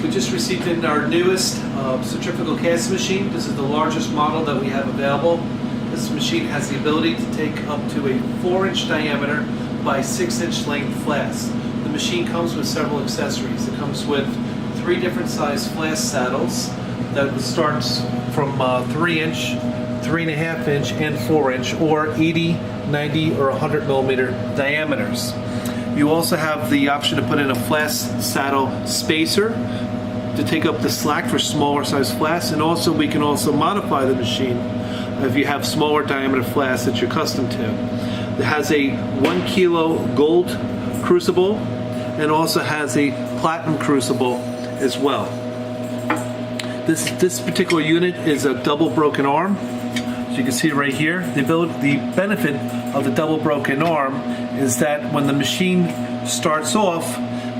We just received in our newest centrifugal casting machine. This is the largest model that we have available. This machine has the ability to take up to a 4-inch diameter by 6-inch length flask. The machine comes with several accessories. It comes with 3 different size flask saddles that starts from 3-inch, 3.5-inch, and 4-inch, or 80, 90, or 100 millimeter diameters. You also have the option to put in a flask saddle spacer to take up the slack for smaller size flasks, and also we can also modify the machine if you have smaller diameter flasks that you're accustomed to. It has a 1 kilo gold crucible and also has a platinum crucible as well. This particular unit is a double broken arm. So you can see right here, the benefit of the double broken arm is that when the machine starts off,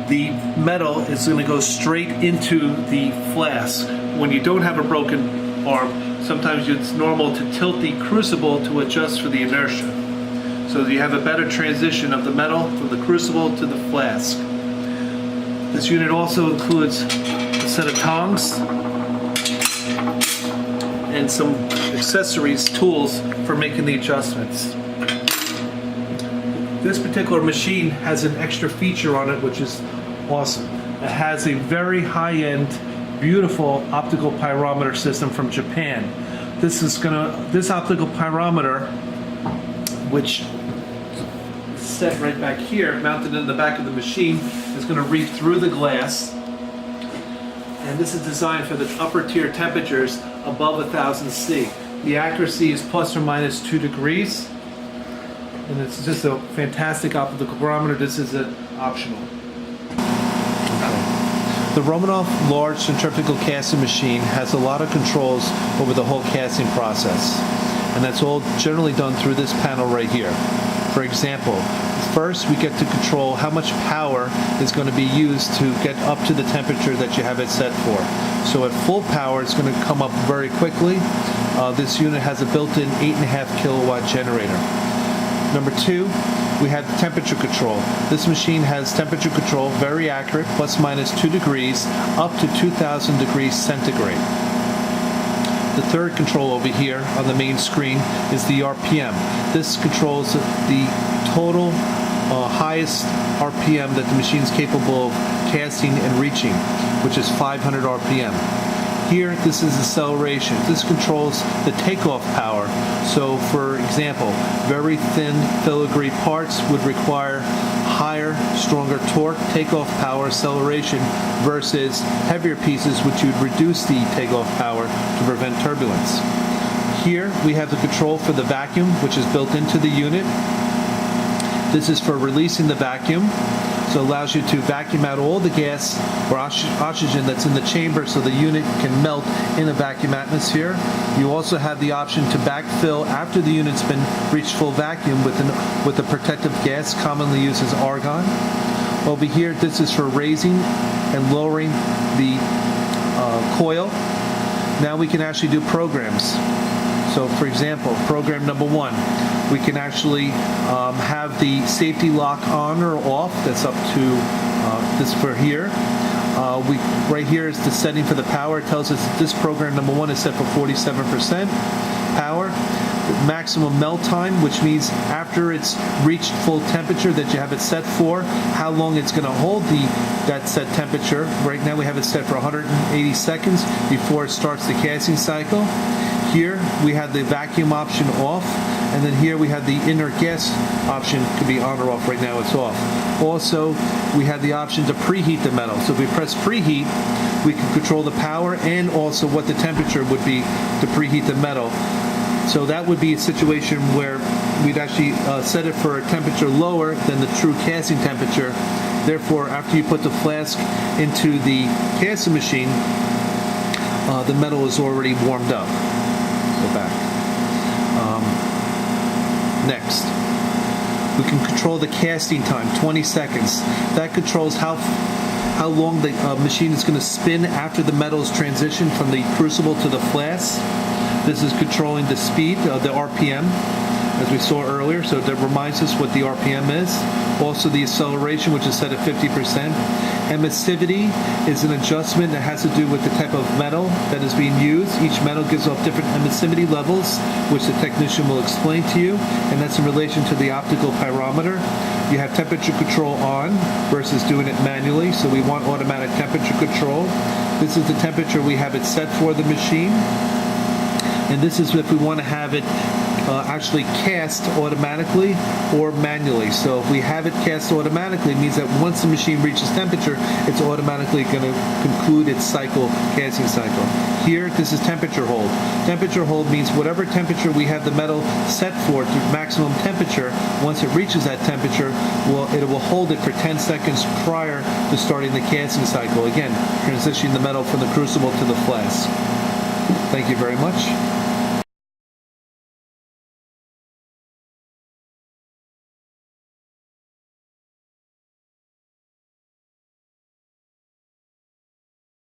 the metal is going to go straight into the flask. When you don't have a broken arm, sometimes it's normal to tilt the crucible to adjust for the inertia. So you have a better transition of the metal from the crucible to the flask. This unit also includes a set of tongs and some accessories, tools for making the adjustments. This particular machine has an extra feature on it which is awesome. It has a very high-end, beautiful optical pyrometer system from Japan. This optical pyrometer, which is set right back here, mounted in the back of the machine, is going to read through the glass. And this is designed for the upper tier temperatures above 1000 C. The accuracy is plus or minus 2 degrees. And it's just a fantastic optical pyrometer. This is optional. The Romanoff large centrifugal casting machine has a lot of controls over the whole casting process. And that's all generally done through this panel right here. For example, first we get to control how much power is going to be used to get up to the temperature that you have it set for. So at full power it's going to come up very quickly. This unit has a built-in 8.5 kilowatt generator. Number 2, we have temperature control. This machine has temperature control, very accurate, plus minus 2 degrees, up to 2000 degrees centigrade. The third control over here on the main screen is the RPM. This controls the total highest RPM that the machine is capable of casting and reaching, which is 500 RPM. Here, this is acceleration. This controls the takeoff power. So, for example, very thin filigree parts would require higher, stronger torque, takeoff power, acceleration, versus heavier pieces which would reduce the takeoff power to prevent turbulence. Here, we have the control for the vacuum, which is built into the unit. This is for releasing the vacuum. So it allows you to vacuum out all the gas or oxygen that's in the chamber so the unit can melt in a vacuum atmosphere. You also have the option to backfill after the unit's been reached full vacuum with a protective gas commonly used as argon. Over here, this is for raising and lowering the coil. Now we can actually do programs. So for example, program number 1. We can actually have the safety lock on or off. That's up to this for here. Right here is the setting for the power. It tells us that this program number 1 is set for 47% power. The maximum melt time, which means after it's reached full temperature that you have it set for, how long it's going to hold that set temperature. Right now we have it set for 180 seconds before it starts the casting cycle. Here we have the vacuum option off, and then here we have the inner gas option, could be on or off. Right now it's off. Also, we have the option to preheat the metal. So if we press preheat, we can control the power and also what the temperature would be to preheat the metal. So that would be a situation where we'd actually set it for a temperature lower than the true casting temperature. Therefore, after you put the flask into the casting machine, the metal is already warmed up. Go back. Next, we can control the casting time, 20 seconds. That controls how long the machine is going to spin after the metal is transitioned from the crucible to the flask. This is controlling the speed, the RPM. as we saw earlier, so that reminds us what the RPM is. Also the acceleration, which is set at 50%. Emissivity is an adjustment that has to do with the type of metal that is being used. Each metal gives off different emissivity levels, which the technician will explain to you, and that's in relation to the optical pyrometer. You have temperature control on versus doing it manually, so we want automatic temperature control. This is the temperature we have it set for the machine, and this is if we want to have it actually cast automatically or manually. So if we have it cast automatically, it means that once the machine reaches temperature, it's automatically going to conclude its casting cycle. Here, this is temperature hold. Temperature hold means whatever temperature we have the metal set for to maximum temperature, once it reaches that temperature, it will hold it for 10 seconds prior to starting the casting cycle. Again, transitioning the metal from the crucible to the flask. Thank you very much.